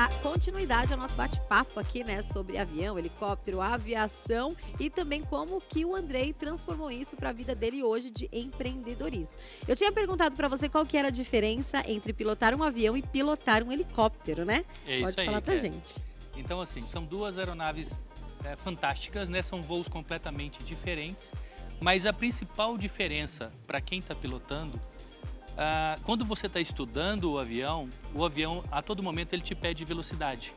dar continuidade ao nosso bate-papo aqui, né, sobre avião, helicóptero, aviação e também como que o Andrei transformou isso para a vida dele hoje de empreendedorismo. Eu tinha perguntado para você qual que era a diferença entre pilotar um avião e pilotar um helicóptero, né? É isso Pode aí, falar pra gente. Então, assim, são duas aeronaves fantásticas, né? São voos completamente diferentes, mas a principal diferença para quem está pilotando, quando você está estudando o avião a todo momento ele te pede velocidade.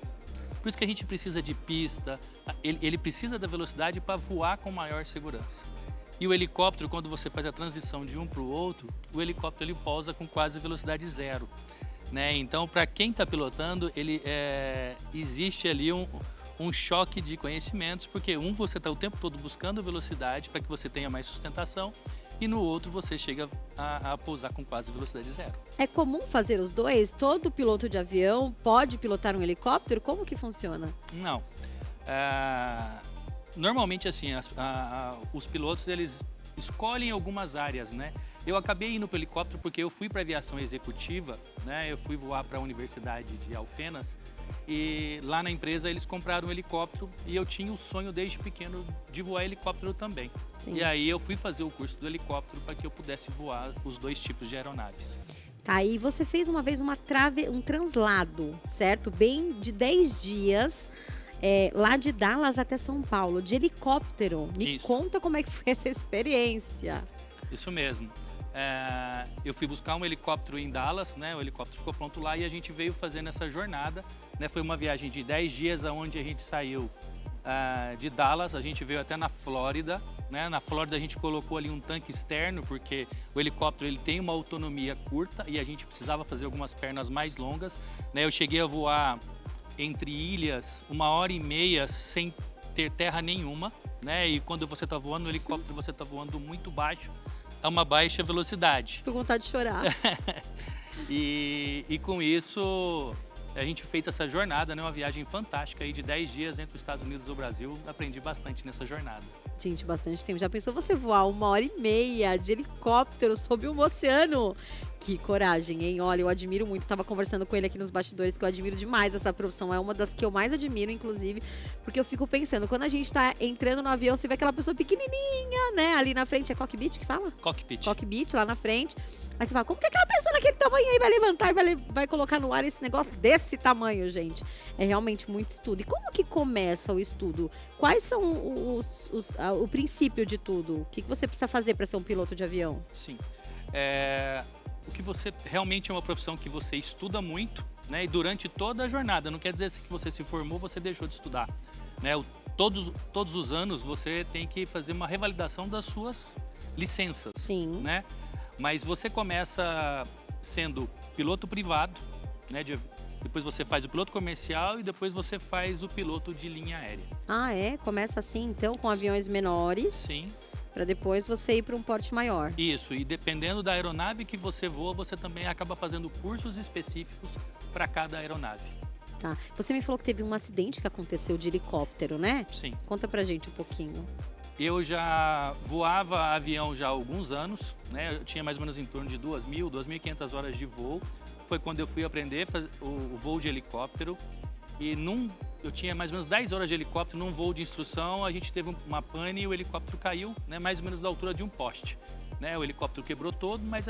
Por isso que a gente precisa de pista, ele precisa da velocidade para voar com maior segurança. E o helicóptero, quando você faz a transição de um para o outro, o helicóptero ele pousa com quase velocidade zero. Né? Então, para quem está pilotando, existe ali um choque de conhecimentos, porque você está o tempo todo buscando velocidade para que você tenha mais sustentação, e no outro você chega a pousar com quase velocidade zero. É comum fazer os dois? Todo piloto de avião pode pilotar um helicóptero? Como que funciona? Não. Normalmente, assim, os pilotos eles escolhem algumas áreas, né? Eu acabei indo para o helicóptero porque eu fui para a aviação executiva, né? Eu fui voar para a Universidade de Alfenas e lá na empresa eles compraram um helicóptero e eu tinha o sonho desde pequeno de voar helicóptero também. Sim. E aí eu fui fazer o curso do helicóptero para que eu pudesse voar os dois tipos de aeronaves. Tá, e você fez uma vez um translado, certo? Bem de 10 dias, lá de Dallas até São Paulo, de helicóptero. Me Isso. conta como é que foi essa experiência. Isso mesmo. Eu fui buscar um helicóptero em Dallas, né? O helicóptero ficou pronto lá e a gente veio fazendo essa jornada, né? Foi uma viagem de 10 dias, onde a gente saiu de Dallas, a gente veio até na Flórida, né? Na Flórida a gente colocou ali um tanque externo, porque o helicóptero ele tem uma autonomia curta e a gente precisava fazer algumas pernas mais longas, né? Eu cheguei a voar entre ilhas 1h30 sem ter terra nenhuma, né? E quando você está voando no helicóptero, você está voando muito baixo, a uma baixa velocidade. Tô com vontade de chorar. E com isso, a gente fez essa jornada, né? Uma viagem fantástica aí de 10 dias entre os Estados Unidos e o Brasil. Aprendi bastante nessa jornada. Gente, bastante tempo. Já pensou você voar 1h30 de helicóptero sob um oceano? Que coragem, hein? Olha, eu admiro muito. Tava conversando com ele aqui nos bastidores, que eu admiro demais essa profissão. É uma das que eu mais admiro, inclusive, porque eu fico pensando, quando a gente tá entrando no avião, você vê aquela pessoa pequenininha, né? Ali na frente, é cockpit que fala? Cockpit. Cockpit, lá na frente. Aí você fala, como que aquela pessoa daquele tamanho aí vai levantar e vai colocar no ar esse negócio desse tamanho, gente? É realmente muito estudo. E como que começa o estudo? Quais são o princípio de tudo? O que você precisa fazer para ser um piloto de avião? Sim. O que você realmente é uma profissão que você estuda muito, né? E durante toda a jornada, não quer dizer que você se formou, você deixou de estudar, né? Todos os anos você tem que fazer uma revalidação das suas licenças, Sim. né? Mas você começa sendo piloto privado, né? Depois você faz o piloto comercial e depois você faz o piloto de linha aérea. Ah, é? Começa assim, então, com aviões menores. Sim. Para depois você ir para um porte maior. Isso, e dependendo da aeronave que você voa, você também acaba fazendo cursos específicos para cada aeronave. Tá. Você me falou que teve um acidente que aconteceu de helicóptero, né? Sim. Conta pra gente um pouquinho. Eu já voava avião já há alguns anos, né? Eu tinha mais ou menos em torno de 2.000, 2.500 horas de voo. Foi quando eu fui aprender o voo de helicóptero. E eu tinha mais ou menos 10 horas de helicóptero num voo de instrução, a gente teve uma pane e o helicóptero caiu, né, mais ou menos da altura de um poste. Né? O helicóptero quebrou todo, mas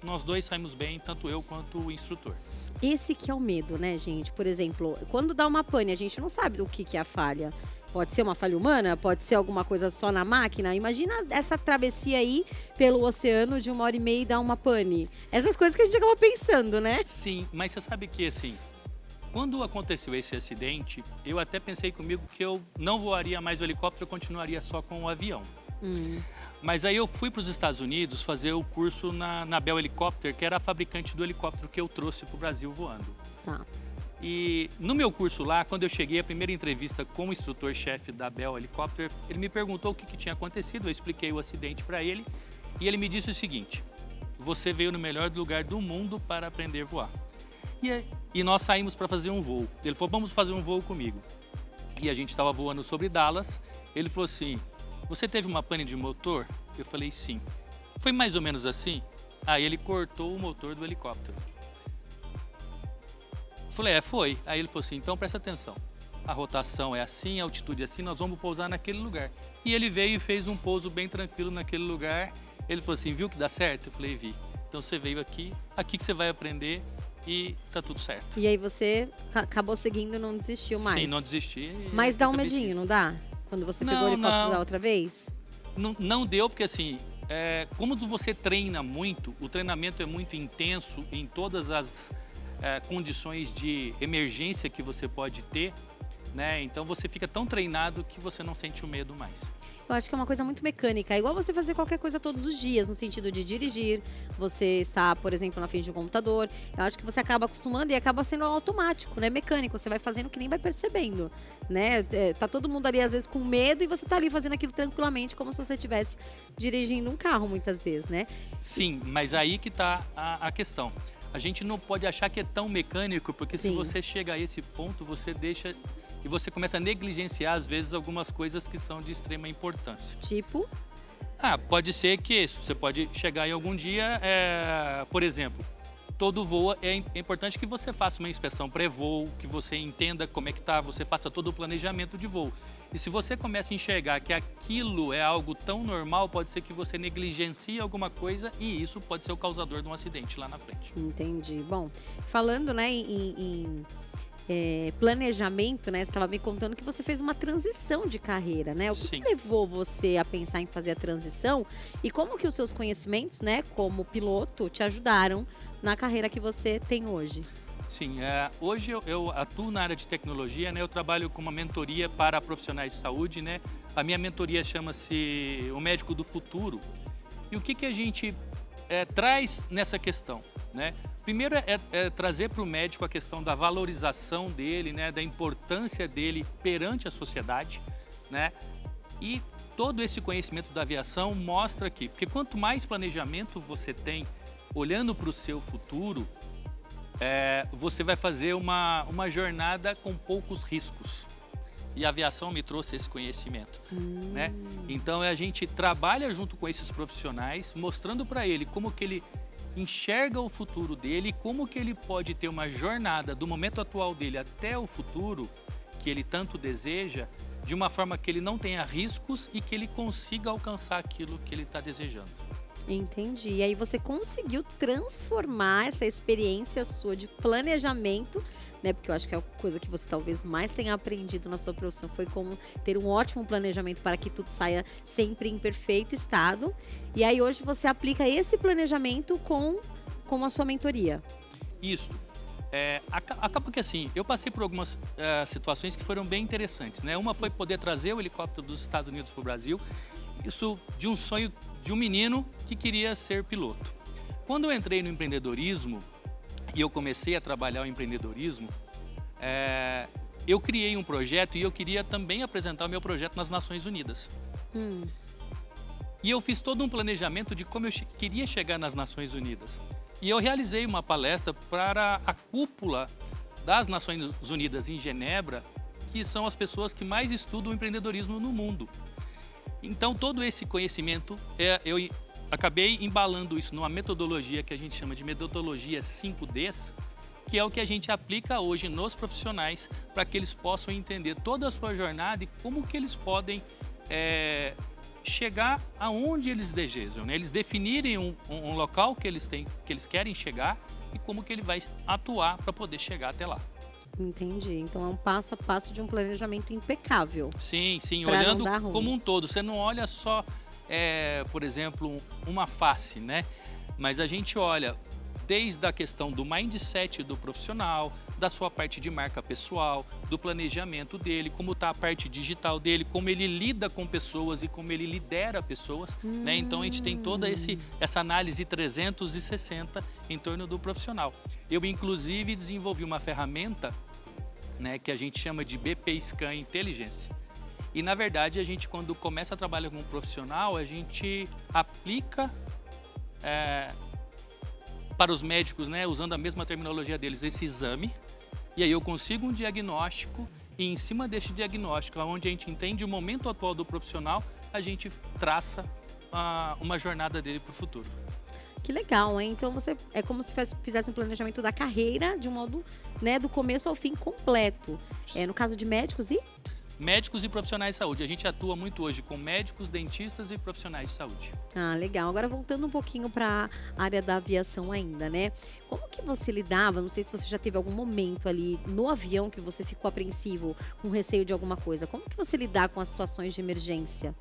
nós dois saímos bem, tanto eu quanto o instrutor. Esse que é o medo, né, gente? Por exemplo, quando dá uma pane, a gente não sabe o que é a falha. Pode ser uma falha humana, pode ser alguma coisa só na máquina. Imagina essa travessia aí pelo oceano de 1h30 e dar uma pane. Essas coisas que a gente acaba pensando, né? Sim, mas você sabe que, assim, quando aconteceu esse acidente, eu até pensei comigo que eu não voaria mais o helicóptero, eu continuaria só com o avião. Mas aí eu fui para os Estados Unidos fazer o curso na Bell Helicopter, que era a fabricante do helicóptero que eu trouxe para o Brasil voando. Tá. E no meu curso lá, quando eu cheguei, a primeira entrevista com o instrutor-chefe da Bell Helicopter, ele me perguntou o que tinha acontecido, eu expliquei o acidente para ele, e ele me disse o seguinte: você veio no melhor lugar do mundo para aprender a voar. E nós saímos para fazer um voo. Ele falou, vamos fazer um voo comigo. E a gente estava voando sobre Dallas. Ele falou assim, você teve uma pane de motor? Eu falei, sim. Foi mais ou menos assim? Aí ele cortou o motor do helicóptero. falei, foi. Aí ele falou assim, então presta atenção. A rotação é assim, a altitude é assim, nós vamos pousar naquele lugar. E ele veio e fez um pouso bem tranquilo naquele lugar. Ele falou assim, viu que dá certo? Eu falei, vi. Então você veio aqui que você vai aprender e tá tudo certo. E aí você acabou seguindo e não desistiu mais? Sim, não desisti. Mas dá um medinho, não dá? Quando você pegou o helicóptero da outra vez? Não deu, porque assim, como você treina muito, o treinamento é muito intenso em todas as condições de emergência que você pode ter, né? Então você fica tão treinado que você não sente o medo mais. Eu acho que é uma coisa muito mecânica, é igual você fazer qualquer coisa todos os dias, no sentido de dirigir, você está, por exemplo, na frente de um computador. Eu acho que você acaba acostumando e acaba sendo automático, né? Mecânico, você vai fazendo que nem vai percebendo, né? Tá todo mundo ali, às vezes, com medo e você tá ali fazendo aquilo tranquilamente, como se você estivesse dirigindo um carro, muitas vezes, né? Sim, mas aí que tá a questão. A gente não pode achar que é tão mecânico, porque se você chega a esse ponto, você deixa... E você começa a negligenciar, às vezes, algumas coisas que são de extrema importância. Tipo? Pode ser que você pode chegar em algum dia, por exemplo, todo voo, é importante que você faça uma inspeção pré-voo, que você entenda como é que tá, você faça todo o planejamento de voo. E se você começa a enxergar que aquilo é algo tão normal, pode ser que você negligencie alguma coisa e isso pode ser o causador de um acidente lá na frente. Entendi. Bom, falando, né, em planejamento, né? Você estava me contando que você fez uma transição de carreira, né? O que levou você a pensar em fazer a transição e como que os seus conhecimentos, né, como piloto, te ajudaram na carreira que você tem hoje? Sim, hoje eu atuo na área de tecnologia, né? Eu trabalho com uma mentoria para profissionais de saúde, né? A minha mentoria chama-se O Médico do Futuro. E o que a gente traz nessa questão, né? Primeiro é trazer para o médico a questão da valorização dele, né, da importância dele perante a sociedade, né? E todo esse conhecimento da aviação mostra aqui, porque quanto mais planejamento você tem, olhando para o seu futuro, você vai fazer uma jornada com poucos riscos. E a aviação me trouxe esse conhecimento, né? Então a gente trabalha junto com esses profissionais, mostrando para ele como que ele enxerga o futuro dele, como que ele pode ter uma jornada do momento atual dele até o futuro que ele tanto deseja, de uma forma que ele não tenha riscos e que ele consiga alcançar aquilo que ele está desejando. Entendi. E aí você conseguiu transformar essa experiência sua de planejamento, né? Porque eu acho que a coisa que você talvez mais tenha aprendido na sua profissão foi como ter um ótimo planejamento para que tudo saia sempre em perfeito estado. E aí hoje você aplica esse planejamento com a sua mentoria. Isso. Acaba que assim, eu passei por algumas situações que foram bem interessantes, né? Uma foi poder trazer o helicóptero dos Estados Unidos para o Brasil. Isso de um sonho de um menino que queria ser piloto. Quando eu entrei no empreendedorismo e eu comecei a trabalhar o empreendedorismo, eu criei um projeto e eu queria também apresentar o meu projeto nas Nações Unidas. E eu fiz todo um planejamento de como eu queria chegar nas Nações Unidas. E eu realizei uma palestra para a cúpula das Nações Unidas em Genebra, que são as pessoas que mais estudam o empreendedorismo no mundo. Então, todo esse conhecimento, eu acabei embalando isso numa metodologia que a gente chama de metodologia 5Ds, que é o que a gente aplica hoje nos profissionais para que eles possam entender toda a sua jornada e como que eles podem chegar aonde eles desejam, né? Eles definirem um local que eles querem chegar e como que ele vai atuar para poder chegar até lá. Entendi. Então é um passo a passo de um planejamento impecável. Sim, olhando como um todo. Você não olha só, por exemplo, uma face, né? Mas a gente olha desde a questão do mindset do profissional, da sua parte de marca pessoal, do planejamento dele, como está a parte digital dele, como ele lida com pessoas e como ele lidera pessoas, né? Então a gente tem toda essa análise 360 em torno do profissional. Eu, inclusive, desenvolvi uma ferramenta, né, que a gente chama de BP Scan Inteligência. E, na verdade, a gente, quando começa a trabalhar com um profissional, a gente aplica para os médicos, né, usando a mesma terminologia deles, esse exame. E aí eu consigo um diagnóstico e, em cima desse diagnóstico, onde a gente entende o momento atual do profissional, a gente traça uma jornada dele para o futuro. Que legal, hein? Então você é como se fizesse um planejamento da carreira de um modo, né, do começo ao fim completo. No caso de médicos e Médicos e profissionais de saúde. A gente atua muito hoje com médicos, dentistas e profissionais de saúde. ah, legal. Agora voltando um pouquinho para a área da aviação ainda, né? Como que você lidava? Não sei se você já teve algum momento ali no avião que você ficou apreensivo, com receio de alguma coisa. Como que você lidar com as situações de emergência?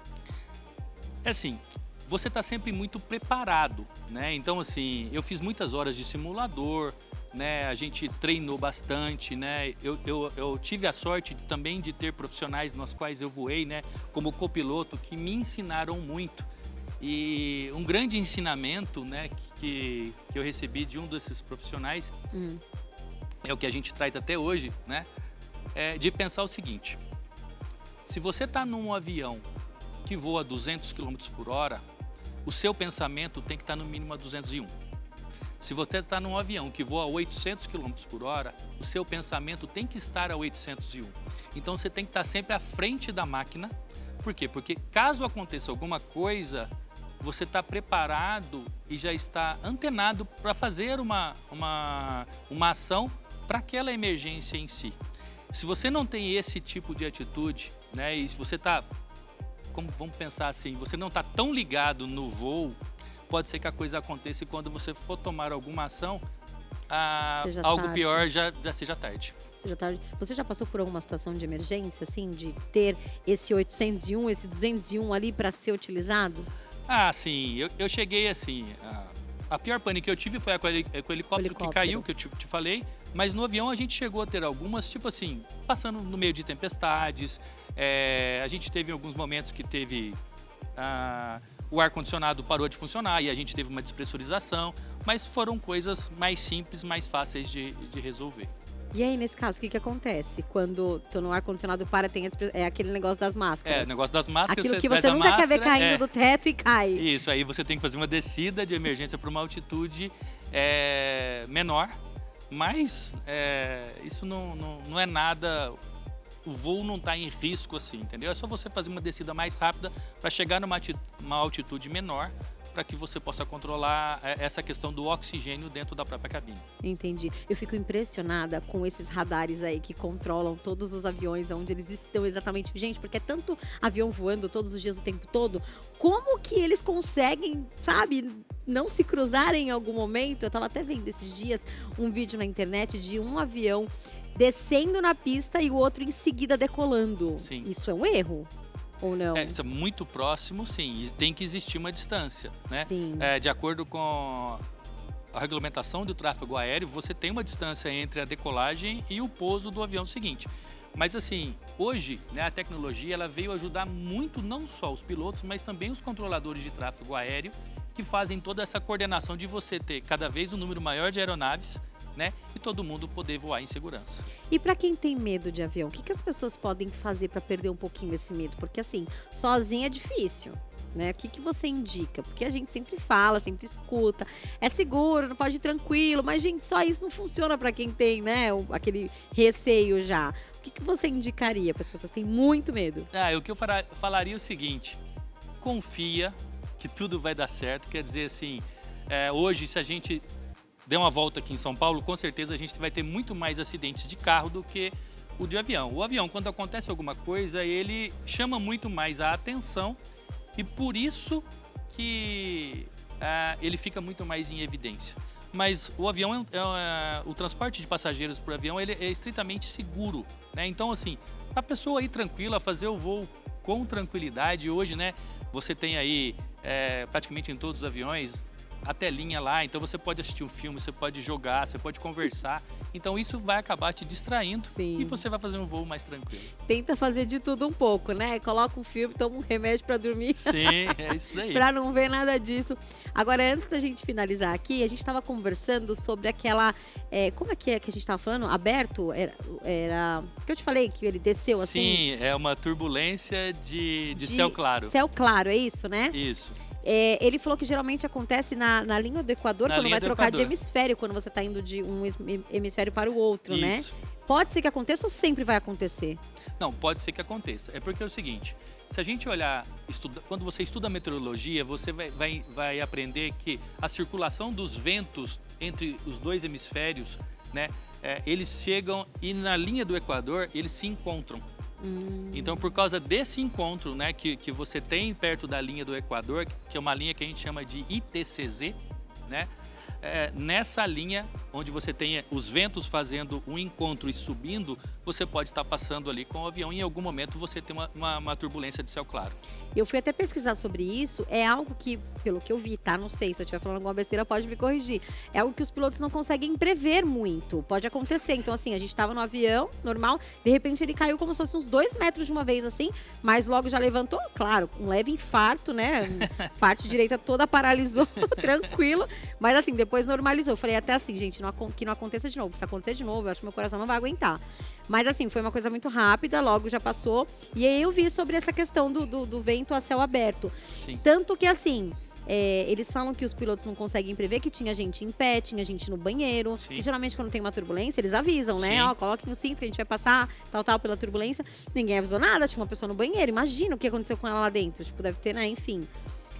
É assim, você está sempre muito preparado, né? Então, assim, eu fiz muitas horas de simulador, né? A gente treinou bastante, né? Eu tive a sorte também de ter profissionais nos quais eu voei, né? Como copiloto, que me ensinaram muito. E um grande ensinamento, né? Que eu recebi de um desses profissionais, é o que a gente traz até hoje, né? É de pensar o seguinte: se você está num avião que voa 200 km por hora, o seu pensamento tem que estar no mínimo a 201. Se você está num avião que voa a 800 km por hora, o seu pensamento tem que estar a 801. Então você tem que estar sempre à frente da máquina. Por quê? Porque caso aconteça alguma coisa, você está preparado e já está antenado para fazer uma ação para aquela emergência em si. Se você não tem esse tipo de atitude, né, e se você está, vamos pensar assim, você não está tão ligado no voo, pode ser que a coisa aconteça e quando você for tomar alguma ação, algo tarde. pior já seja tarde. Você já passou por alguma situação de emergência, assim, de ter esse 801, esse 201 ali para ser utilizado? Ah, sim, eu cheguei assim, a pior pane que eu tive foi com o helicóptero que caiu, que eu te falei, mas no avião a gente chegou a ter algumas, tipo assim, passando no meio de tempestades, a gente teve alguns momentos que teve... o ar-condicionado parou de funcionar e a gente teve uma despressurização, mas foram coisas mais simples, mais fáceis de resolver. E aí, nesse caso, o que acontece? Quando no ar-condicionado para, tem aquele negócio das máscaras. O negócio das máscaras. Aquilo que você nunca quer ver caindo do teto e cai. Isso, aí você tem que fazer uma descida de emergência para uma altitude menor, mas isso não é nada... O voo não está em risco assim, entendeu? É só você fazer uma descida mais rápida para chegar numa altitude menor, para que você possa controlar essa questão do oxigênio dentro da própria cabine. Entendi. Eu fico impressionada com esses radares aí que controlam todos os aviões, onde eles estão exatamente. Gente, porque é tanto avião voando todos os dias, o tempo todo. Como que eles conseguem, sabe, não se cruzarem em algum momento? Eu estava até vendo esses dias um vídeo na internet de um avião descendo na pista e o outro em seguida decolando. Sim. Isso é um erro? Ou não? Isso é muito próximo, sim. E tem que existir uma distância, né? Sim. De acordo com a regulamentação do tráfego aéreo, você tem uma distância entre a decolagem e o pouso do avião seguinte. Mas assim, hoje, né, a tecnologia ela veio ajudar muito, não só os pilotos, mas também os controladores de tráfego aéreo, que fazem toda essa coordenação de você ter cada vez um número maior de aeronaves, né, e todo mundo poder voar em segurança. E para quem tem medo de avião, o que as pessoas podem fazer para perder um pouquinho esse medo? Porque assim, sozinha é difícil, né? O que você indica? Porque a gente sempre fala, sempre escuta, é seguro, não pode ir tranquilo, mas gente, só isso não funciona para quem tem, né, aquele receio já. O que você indicaria para as pessoas que têm muito medo? O que eu falaria é o seguinte: confia que tudo vai dar certo. Quer dizer assim, hoje se a gente der uma volta aqui em São Paulo, com certeza a gente vai ter muito mais acidentes de carro do que o de avião. O avião, quando acontece alguma coisa, ele chama muito mais a atenção e por isso que ele fica muito mais em evidência. Mas o avião, o transporte de passageiros por avião, ele é estritamente seguro, né? Então, assim, a pessoa ir tranquila, fazer o voo com tranquilidade. Hoje, né, você tem aí praticamente em todos os aviões a telinha lá, então você pode assistir um filme, você pode jogar, você pode conversar. Então isso vai acabar te distraindo. Sim. E você vai fazer um voo mais tranquilo. Tenta fazer de tudo um pouco, né? Coloca um filme, toma um remédio para dormir. Sim, é isso daí. Para não ver nada disso. Agora, antes da gente finalizar aqui, a gente estava conversando sobre aquela... como é que a gente estava falando? Aberto? Era... que eu te falei que ele desceu assim? Sim, é uma turbulência de céu claro. Céu claro, é isso, né? Isso. ele falou que geralmente acontece na linha do Equador, Na quando linha vai do trocar de Equador. hemisfério, quando você tá indo de um hemisfério para o outro, né? Isso. Pode ser que aconteça ou sempre vai acontecer? Não, pode ser que aconteça. É porque é o seguinte, se a gente olhar, quando você estuda meteorologia, você vai aprender que a circulação dos ventos entre os dois hemisférios, né, eles chegam e na linha do Equador eles se encontram. Então, por causa desse encontro, né, que você tem perto da linha do Equador, que é uma linha que a gente chama de ITCZ, né? Nessa linha, onde você tem os ventos fazendo um encontro e subindo, você pode estar passando ali com o avião e em algum momento você tem uma turbulência de céu claro. Eu fui até pesquisar sobre isso, é algo que, pelo que eu vi, tá? Não sei, se eu estiver falando alguma besteira, pode me corrigir. É algo que os pilotos não conseguem prever muito, pode acontecer. Então, assim, a gente tava no avião, normal, de repente ele caiu como se fosse uns 2 metros de uma vez, assim, mas logo já levantou, claro, um leve infarto, né? Parte direita toda paralisou, tranquilo, mas assim, depois normalizou. Eu falei até assim, gente, que não aconteça de novo. Se acontecer de novo, eu acho que meu coração não vai aguentar. Mas assim, foi uma coisa muito rápida, logo já passou. E aí eu vi sobre essa questão do vento a céu aberto. Sim. Tanto que assim, eles falam que os pilotos não conseguem prever que tinha gente em pé, tinha gente no banheiro. Sim. Que geralmente quando tem uma turbulência, eles avisam, né? Sim. Ó, coloquem o cinto que a gente vai passar, tal, pela turbulência. Ninguém avisou nada, tinha uma pessoa no banheiro. Imagina o que aconteceu com ela lá dentro. Tipo, deve ter, né? Enfim.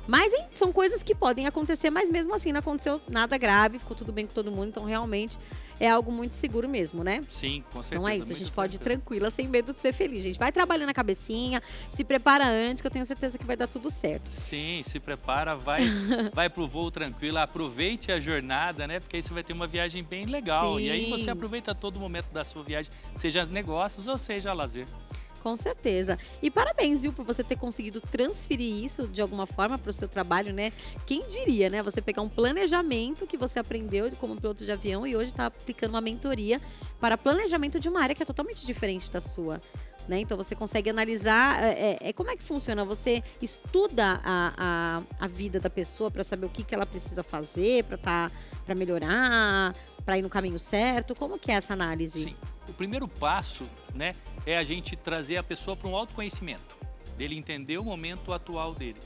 Mas são coisas que podem acontecer, mas mesmo assim não aconteceu nada grave, ficou tudo bem com todo mundo, então realmente é algo muito seguro mesmo, né? Sim, com certeza. Então é isso, a muito gente pode ir tranquilo. tranquila, sem medo de ser feliz. Gente, vai trabalhando a cabecinha, se prepara antes, que eu tenho certeza que vai dar tudo certo. Sim, se prepara, vai pro voo tranquilo, aproveite a jornada, né? Porque aí você vai ter uma viagem bem legal. E aí Sim. você aproveita todo momento da sua viagem, seja negócios ou seja lazer. Com certeza. E parabéns, viu, por você ter conseguido transferir isso de alguma forma para o seu trabalho, né? Quem diria, né? Você pegar um planejamento que você aprendeu como piloto de avião e hoje está aplicando uma mentoria para planejamento de uma área que é totalmente diferente da sua. Né? Então você consegue analisar como é que funciona. Você estuda a vida da pessoa para saber o que ela precisa fazer para melhorar, para ir no caminho certo. Como que é essa análise? Sim. O primeiro passo, né, é a gente trazer a pessoa para um autoconhecimento, dele entender o momento atual dele.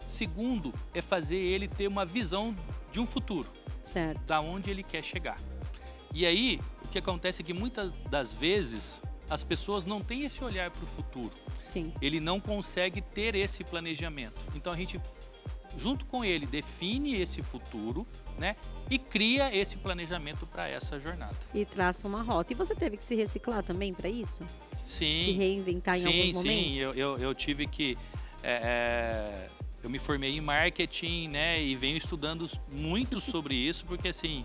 Segundo, é fazer ele ter uma visão de um futuro, Certo. da onde ele quer chegar. E aí, o que acontece é que muitas das vezes as pessoas não têm esse olhar para o futuro. Sim. Ele não consegue ter esse planejamento. Então a gente, junto com ele, define esse futuro, né? E cria esse planejamento para essa jornada. E traça uma rota. E você teve que se reciclar também para isso? Se Sim, reinventar em alguns momentos? sim. Eu tive que... eu me formei em marketing, né? E venho estudando muito sobre isso, porque assim,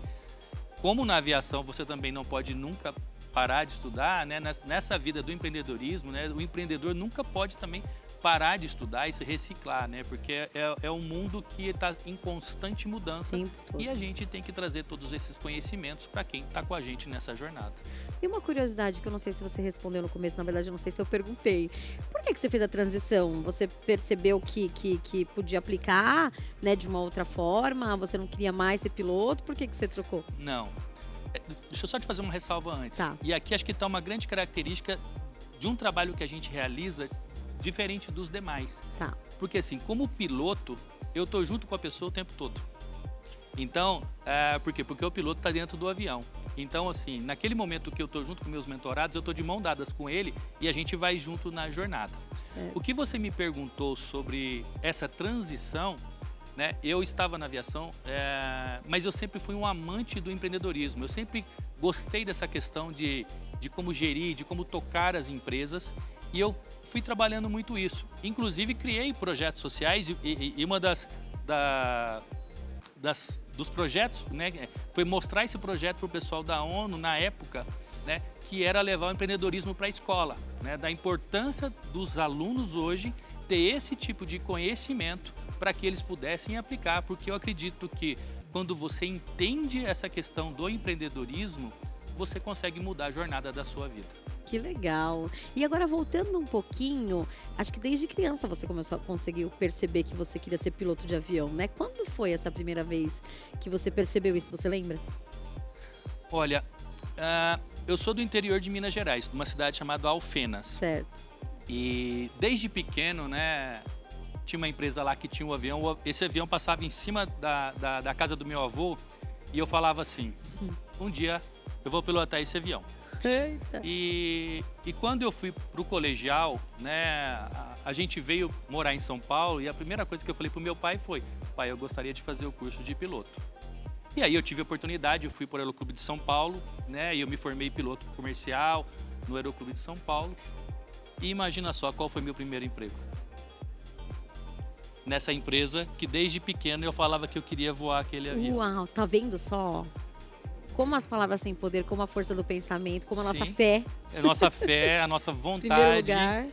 como na aviação você também não pode nunca parar de estudar, né? Nessa vida do empreendedorismo, né? O empreendedor nunca pode também parar de estudar e se reciclar, né? Porque é um mundo que está em constante mudança. Tempo todo. E a gente tem que trazer todos esses conhecimentos para quem está com a gente nessa jornada. E uma curiosidade que eu não sei se você respondeu no começo, na verdade eu não sei se eu perguntei. Por que você fez a transição? Você percebeu que podia aplicar, né, de uma outra forma? Você não queria mais ser piloto? Por que você trocou? Não. Deixa eu só te fazer uma ressalva antes. Tá. E aqui acho que está uma grande característica de um trabalho que a gente realiza diferente dos demais. Tá. Porque assim, como piloto, eu tô junto com a pessoa o tempo todo. Então, por quê? Porque o piloto está dentro do avião. Então, assim, naquele momento que eu tô junto com meus mentorados, eu tô de mão dadas com ele e a gente vai junto na jornada. O que você me perguntou sobre essa transição, né? Eu estava na aviação, mas eu sempre fui um amante do empreendedorismo. Eu sempre gostei dessa questão de como gerir, de como tocar as empresas. E eu fui trabalhando muito isso. Inclusive, criei projetos sociais e uma dos projetos, né, foi mostrar esse projeto para o pessoal da ONU na época, né, que era levar o empreendedorismo para a escola, né, da importância dos alunos hoje ter esse tipo de conhecimento para que eles pudessem aplicar, porque eu acredito que quando você entende essa questão do empreendedorismo, você consegue mudar a jornada da sua vida. Que legal. E agora, voltando um pouquinho, acho que desde criança você conseguiu perceber que você queria ser piloto de avião, né? Quando foi essa primeira vez que você percebeu isso? Você lembra? Olha, eu sou do interior de Minas Gerais, de uma cidade chamada Alfenas. Certo. E desde pequeno, né, tinha uma empresa lá que tinha um avião, esse avião passava em cima da casa do meu avô e eu falava assim, um dia eu vou pilotar esse avião. Eita. E quando eu fui pro colegial, né, a gente veio morar em São Paulo e a primeira coisa que eu falei pro meu pai foi, pai, eu gostaria de fazer o curso de piloto. E aí eu tive a oportunidade, eu fui para o Aeroclube de São Paulo, né, e eu me formei piloto comercial no Aeroclube de São Paulo. E imagina só qual foi meu primeiro emprego. Nessa empresa que desde pequeno eu falava que eu queria voar aquele avião. Uau, tá vendo só? Como as palavras têm poder, como a força do pensamento, como a nossa Sim. fé. A nossa fé, a nossa Em primeiro vontade. lugar.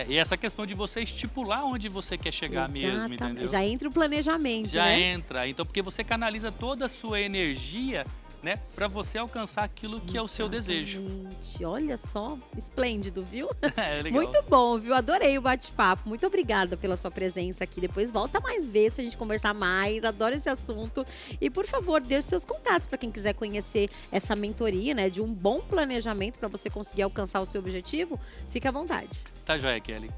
E essa questão de você estipular onde você quer chegar mesmo, Exatamente. entendeu? Já entra o planejamento, Já né? entra. Então, porque você canaliza toda a sua energia, né, para você alcançar aquilo que é o seu desejo. Exatamente. Olha só, esplêndido, viu? É legal. Muito bom, viu? Adorei o bate-papo. Muito obrigada pela sua presença aqui. Depois volta mais vezes pra gente conversar mais. Adoro esse assunto. E, por favor, deixe seus contatos para quem quiser conhecer essa mentoria, né? De um bom planejamento para você conseguir alcançar o seu objetivo. Fica à vontade. Tá joia, Kelly.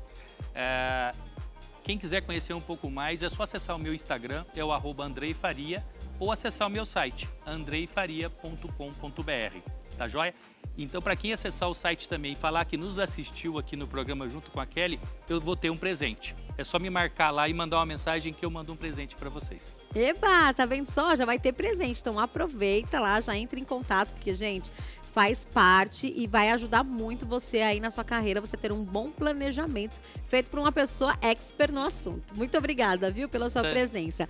Quem quiser conhecer um pouco mais, é só acessar o meu Instagram, é o @andreifaria, ou acessar o meu site, andreifaria.com.br. Tá joia? Então, para quem acessar o site também e falar que nos assistiu aqui no programa junto com a Kelly, eu vou ter um presente. É só me marcar lá e mandar uma mensagem que eu mando um presente para vocês. Eba, tá vendo só? Já vai ter presente. Então aproveita lá, já entra em contato, porque, gente, faz parte e vai ajudar muito você aí na sua carreira, você ter um bom planejamento feito por uma pessoa expert no assunto. Muito obrigada, viu, pela sua Tá. presença.